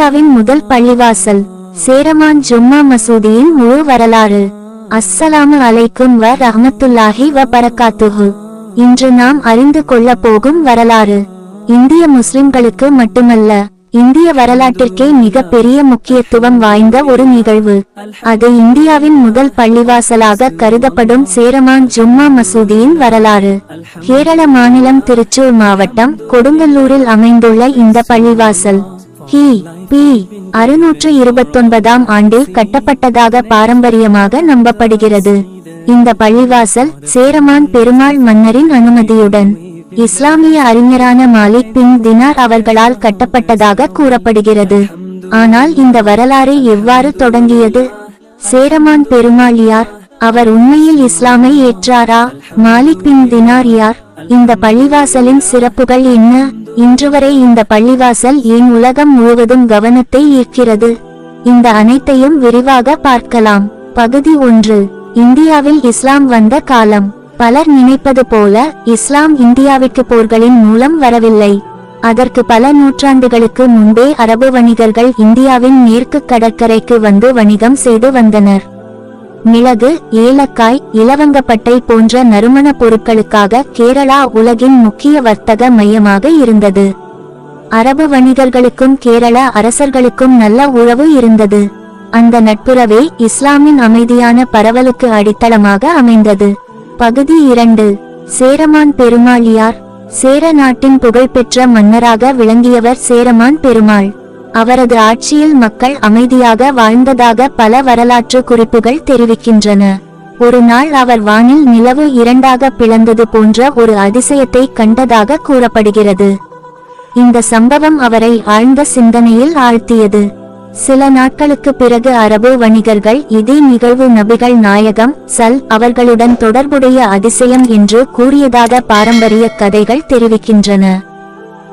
இந்தியாவின் முதல் பள்ளிவாசல் சேரமான் ஜும்மா மசூதியின் முழு வரலாறு. அஸ்ஸலாமு அலைக்கும் வ ரஹ்மத்துல்லாஹி வ பரக்காத்துஹு. இன்று நாம் அறிந்து கொள்ள போகும் வரலாறு இந்திய முஸ்லிம்களுக்கு மட்டுமல்ல, இந்திய வரலாற்றிற்கே மிக பெரிய முக்கியத்துவம் வாய்ந்த ஒரு நிகழ்வு. அது இந்தியாவின் முதல் பள்ளிவாசலாக கருதப்படும் சேரமான் ஜும்மா மசூதியின் வரலாறு. கேரள மாநிலம் திருச்சூர் மாவட்டம் கொடுங்கல்லூரில் அமைந்துள்ள இந்த பள்ளிவாசல் கி.பி. 629ஆம் ஆண்டில் கட்டப்பட்டதாக பாரம்பரியமாக நம்பப்படுகிறது. இந்த பள்ளிவாசல் சேரமான் பெருமாள் மன்னரின் அனுமதியுடன் இஸ்லாமிய அறிஞரான மாலிக் பின் தினார் அவர்களால் கட்டப்பட்டதாக கூறப்படுகிறது. ஆனால் இந்த வரலாறு எவ்வாறு தொடங்கியது? சேரமான் பெருமாள் யார்? அவர் உண்மையில் இஸ்லாமை ஏற்றாரா? மாலிக் பின் தினார் யார்? இந்த பள்ளிவாசலின் சிறப்புகள் என்ன? இன்று வரை இந்த பள்ளிவாசல் ஏன் உலகம் முழுவதும் கவனத்தை ஈர்க்கிறது? இந்த அனைத்தையும் விரிவாக பார்க்கலாம். பகுதி 1. இந்தியாவில் இஸ்லாம் வந்த காலம். பலர் நினைப்பது போல இஸ்லாம் இந்தியாவிற்கு போர்களின் மூலம் வரவில்லை. அதற்கு பல நூற்றாண்டுகளுக்கு முன்பே அரபு வணிகர்கள் இந்தியாவின் மேற்கு கடற்கரைக்கு வந்து வணிகம் செய்து வந்தனர். மிளகு, ஏலக்காய், இலவங்கப்பட்டை போன்ற நறுமண பொருட்களுக்காக கேரளா உலகின் முக்கிய வர்த்தக மையமாக இருந்தது. அரபு வணிகர்களுக்கும் கேரள அரசர்களுக்கும் நல்ல உறவு இருந்தது. அந்த நட்புறவே இஸ்லாமின் அமைதியான பரவலுக்கு அடித்தளமாக அமைந்தது. பகுதி 2. சேரமான் பெருமாள் யார்? சேர நாட்டின் புகழ்பெற்ற மன்னராக விளங்கியவர் சேரமான் பெருமாள். அவரது ஆட்சியில் மக்கள் அமைதியாக வாழ்ந்ததாக பல வரலாற்று குறிப்புகள் தெரிவிக்கின்றன. ஒரு நாள் அவர் வானில் நிலவு 2ஆக பிளந்தது போன்ற ஒரு அதிசயத்தை கண்டதாக கூறப்படுகிறது. இந்த சம்பவம் அவரை ஆழ்ந்த சிந்தனையில் ஆழ்த்தியது. சில நாட்களுக்கு பிறகு அரபு வணிகர்கள் இதே நிகழ்வு நபிகள் நாயகம் அவர்களுடன் தொடர்புடைய அதிசயம் என்று கூறியதாக பாரம்பரிய கதைகள் தெரிவிக்கின்றன.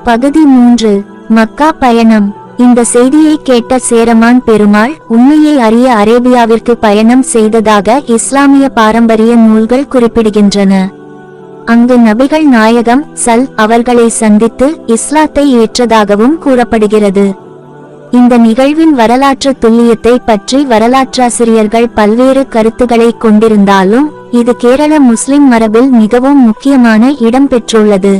பகுதி 3. மக்கா பயணம். இந்த செய்தியை கேட்ட சேரமான் பெருமாள் உண்மையை அறிய அரேபியாவிற்கு பயணம் செய்ததாக இஸ்லாமிய பாரம்பரிய நூல்கள் குறிப்பிடுகின்றன. அங்கு நபிகள் நாயகம் அவர்களை சந்தித்து இஸ்லாத்தை ஏற்றதாகவும் கூறப்படுகிறது. இந்த நிகழ்வின் வரலாற்று துல்லியத்தை பற்றி வரலாற்றாசிரியர்கள் பல்வேறு கருத்துக்களை கொண்டிருந்தாலும் இது கேரள முஸ்லிம் மரபில் மிகவும் முக்கியமான இடம் பெற்றுள்ளது.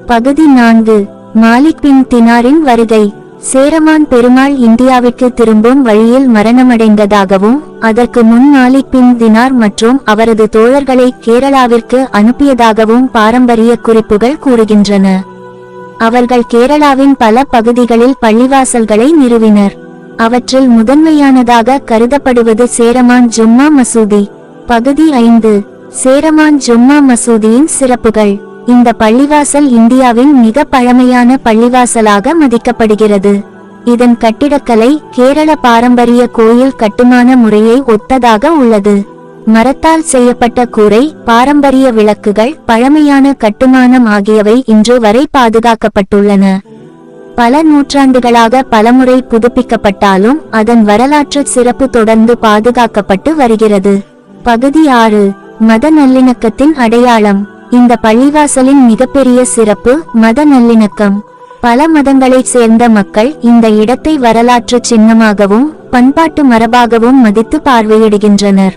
பகுதி 4. மாலிக் பின் தினாரின் வருகை. சேரமான் பெருமாள் இந்தியாவிற்கு திரும்பும் வழியில் மரணமடைந்ததாகவும் அதற்கு முன் மாலிக் பின் தினார் மற்றும் அவரது தோழர்களை கேரளாவிற்கு அனுப்பியதாகவும் பாரம்பரிய குறிப்புகள் கூறுகின்றன. அவர்கள் கேரளாவின் பல பகுதிகளில் பள்ளிவாசல்களை நிறுவினர். அவற்றில் முதன்மையானதாக கருதப்படுவது சேரமான் ஜும்மா மசூதி. பகுதி 5. சேரமான் ஜும்மா மசூதியின் சிறப்புகள். இந்த பள்ளிவாசல் இந்தியாவின் மிக பழமையான பள்ளிவாசலாக மதிக்கப்படுகிறது. இதன் கட்டிடக்கலை கேரள பாரம்பரிய கோயில் கட்டுமான முறையை ஒத்ததாக உள்ளது. மரத்தால் செய்யப்பட்ட கூரை, பாரம்பரிய விளக்குகள், பழமையான கட்டுமானம் ஆகியவை இன்று வரை பாதுகாக்கப்பட்டுள்ளன. பல நூற்றாண்டுகளாக பலமுறை புதுப்பிக்கப்பட்டாலும் அதன் வரலாற்று சிறப்பு தொடர்ந்து பாதுகாக்கப்பட்டு வருகிறது. பகுதி 6. மத நல்லிணக்கத்தின் அடையாளம். இந்த பள்ளிவாசலின் மிகப்பெரிய சிறப்பு மத நல்லிணக்கம். பல மதங்களைச் சேர்ந்த மக்கள் இந்த இடத்தை வரலாற்று சின்னமாகவும் பண்பாட்டு மரபாகவும் மதித்து பார்வையிடுகின்றனர்.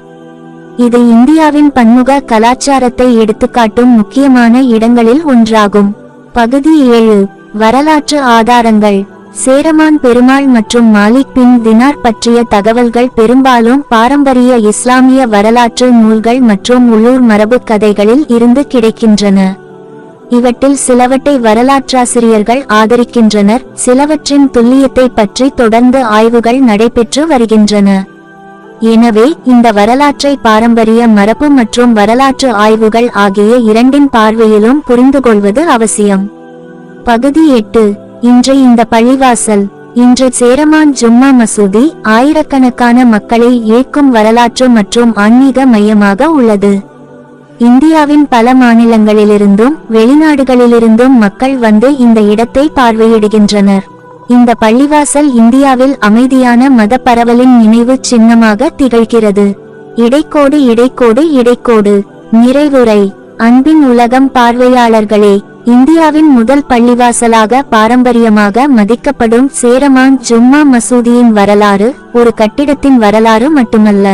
இது இந்தியாவின் பன்முக கலாச்சாரத்தை எடுத்துக்காட்டும் முக்கியமான இடங்களில் ஒன்றாகும். பகுதி 7. வரலாற்று ஆதாரங்கள். சேரமான் பெருமாள் மற்றும் மாலிக் பின் தினார் பற்றிய தகவல்கள் பெரும்பாலும் பாரம்பரிய இஸ்லாமிய வரலாற்று நூல்கள் மற்றும் உள்ளூர் மரபு கதைகளில் இருந்து கிடைக்கின்றன. இவற்றில் சிலவற்றை வரலாற்றாசிரியர்கள் ஆதரிக்கின்றனர், சிலவற்றின் துல்லியத்தை பற்றி தொடர்ந்து ஆய்வுகள் நடைபெற்று வருகின்றன. எனவே இந்த வரலாற்றை பாரம்பரிய மரபு மற்றும் வரலாற்று ஆய்வுகள் ஆகிய இரண்டின் பார்வையிலும் புரிந்துகொள்வது அவசியம். பகுதி 8. இன்று இந்த பள்ளிவாசல். இன்று சேரமான் ஜும்மா மசூதி ஆயிரக்கணக்கான மக்களை ஈர்க்கும் வரலாற்று மற்றும் ஆன்மீக மையமாக உள்ளது. இந்தியாவின் பல மாநிலங்களிலிருந்தும் வெளிநாடுகளிலிருந்தும் மக்கள் வந்து இந்த இடத்தை பார்வையிடுகின்றனர். இந்த பள்ளிவாசல் இந்தியாவில் அமைதியான மத பரவலின் நினைவு சின்னமாக திகழ்கிறது. இடைக்கோடு நிறைவுரை. அன்பின் உலகம் பார்வையாளர்களே, இந்தியாவின் முதல் பள்ளிவாசலாக பாரம்பரியமாக மதிக்கப்படும் சேரமான் ஜும்மா மசூதியின் வரலாறு ஒரு கட்டிடத்தின் வரலாறு மட்டுமல்ல,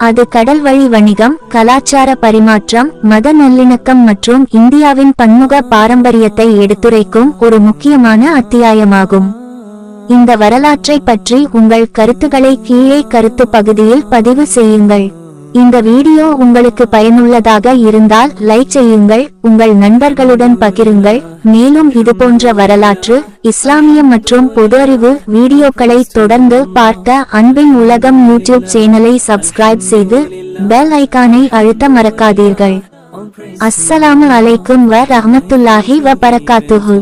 அது கடல்வழி வணிகம், கலாச்சார பரிமாற்றம், மத நல்லிணக்கம் மற்றும் இந்தியாவின் பன்முக பாரம்பரியத்தை எடுத்துரைக்கும் ஒரு முக்கியமான அத்தியாயமாகும். இந்த வரலாற்றை பற்றி உங்கள் கருத்துக்களை கீழே கருத்து பகுதியில் பதிவு செய்யுங்கள். இந்த வீடியோ உங்களுக்கு பயனுள்ளதாக இருந்தால் லைக் செய்யுங்கள், உங்கள் நண்பர்களுடன் பகிருங்கள். மேலும் இதுபோன்ற வரலாற்று, இஸ்லாமிய மற்றும் பொது அறிவு வீடியோக்களை தொடர்ந்து பார்க்க அன்பின் உலகம் யூடியூப் சேனலை சப்ஸ்கிரைப் செய்து பெல் ஐகானை அழுத்த மறக்காதீர்கள். அஸ்ஸலாமு அலைக்கும் வ ரஹ்மத்துல்லாஹி வ பரக்காத்துஹு.